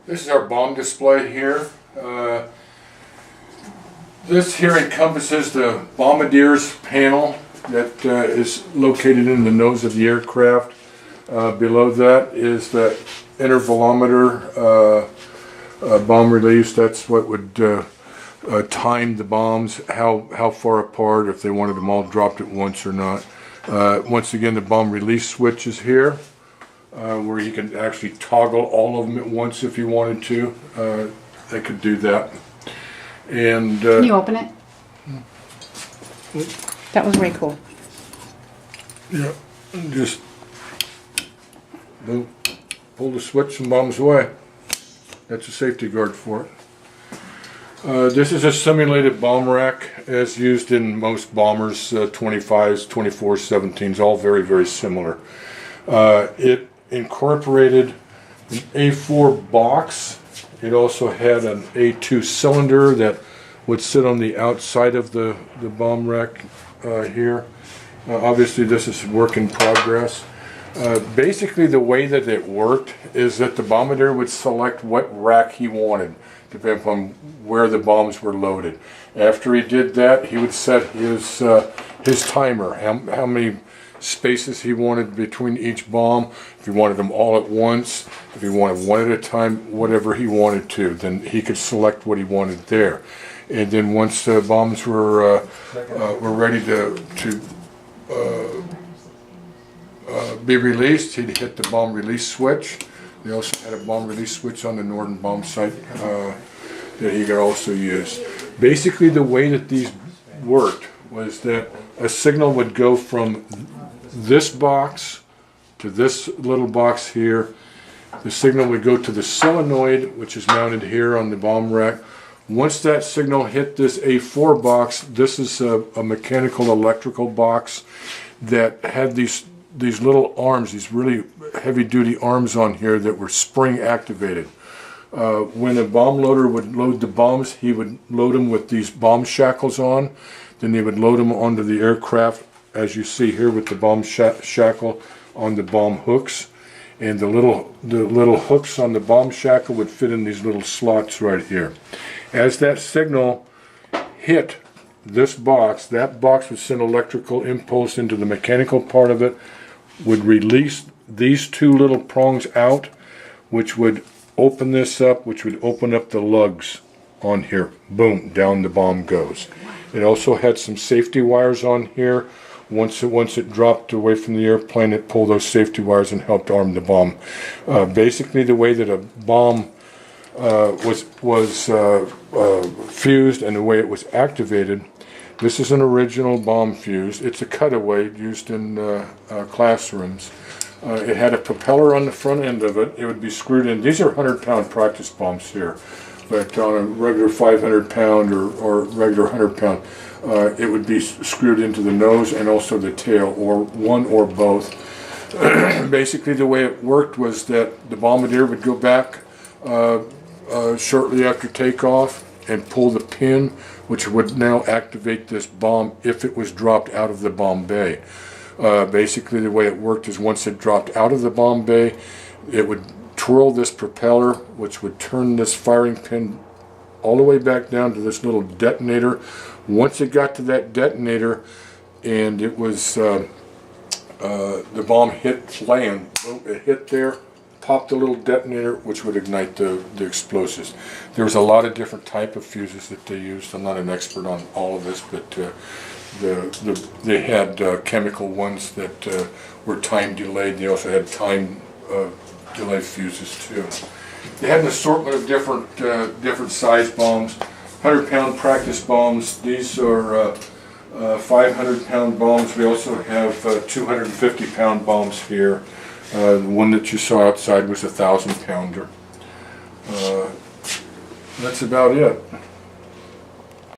This is our bomb display here. This here encompasses the Bombardier's panel that is located in the nose of the aircraft. Below that is the intervalometer bomb release. That's what would time the bombs, how far apart, if they wanted them all dropped at once or not. Once again, the bomb release switch is here, where you can actually toggle all of them at once if you wanted to. They could do that. And can you open it? That was way cool. Yeah, just pull the switch and bombs away. That's a safety guard for it. This is a simulated bomb rack as used in most bombers, 25s, 24s, 17s, all very, very similar. It incorporated an A4 box. It also had an A2 cylinder that would sit on the outside of the bomb rack here. Obviously this is work in progress. Basically the way that it worked is that the Bombardier would select what rack he wanted, depending upon where the bombs were loaded. After he did that, he would set his timer, how many spaces he wanted between each bomb, if he wanted them all at once, if he wanted one at a time, whatever he wanted to, then he could select what he wanted there. And then once the bombs were ready to be released, he'd hit the bomb release switch. They also had a bomb release switch on the northern bomb site that he could also use. Basically the way that these worked was that a signal would go from this box to this little box here. The signal would go to the solenoid, which is mounted here on the bomb rack. Once that signal hit this A4 box, this is a mechanical electrical box that had these little arms, these really heavy duty arms on here that were spring activated. When a bomb loader would load the bombs, he would load them with these bomb shackles on. Then they would load them onto the aircraft, as you see here with the bomb shackle on the bomb hooks. And the little hooks on the bomb shackle would fit in these little slots right here. As that signal hit this box, that box would send electrical impulse into the mechanical part of it, would release these two little prongs out, which would open this up, which would open up the lugs on here. Boom, down the bomb goes. It also had some safety wires on here. Once it dropped away from the airplane, it pulled those safety wires and helped arm the bomb. Basically, the way that a bomb was fused and the way it was activated, this is an original bomb fuse. It's a cutaway used in classrooms. It had a propeller on the front end of it. It would be screwed in. These are 100-pound practice bombs here, but on a regular 500-pound or regular 100-pound, it would be screwed into the nose and also the tail, or one or both. Basically, the way it worked was that the Bombardier would go back shortly after takeoff and pull the pin, which would now activate this bomb if it was dropped out of the bomb bay. Basically, the way it worked is once it dropped out of the bomb bay, it would twirl this propeller, which would turn this firing pin all the way back down to this little detonator. Once it got to that detonator and it was the bomb hit land, it hit there, popped the little detonator, which would ignite the explosives. There was a lot of different type of fuses that they used. I'm not an expert on all of this, but they had chemical ones that were time delayed. They also had time delay fuses too. They had an assortment of different size bombs. 100-pound practice bombs. These are 500-pound bombs. We also have 250-pound bombs here. The one that you saw outside was a 1,000-pounder. That's about it.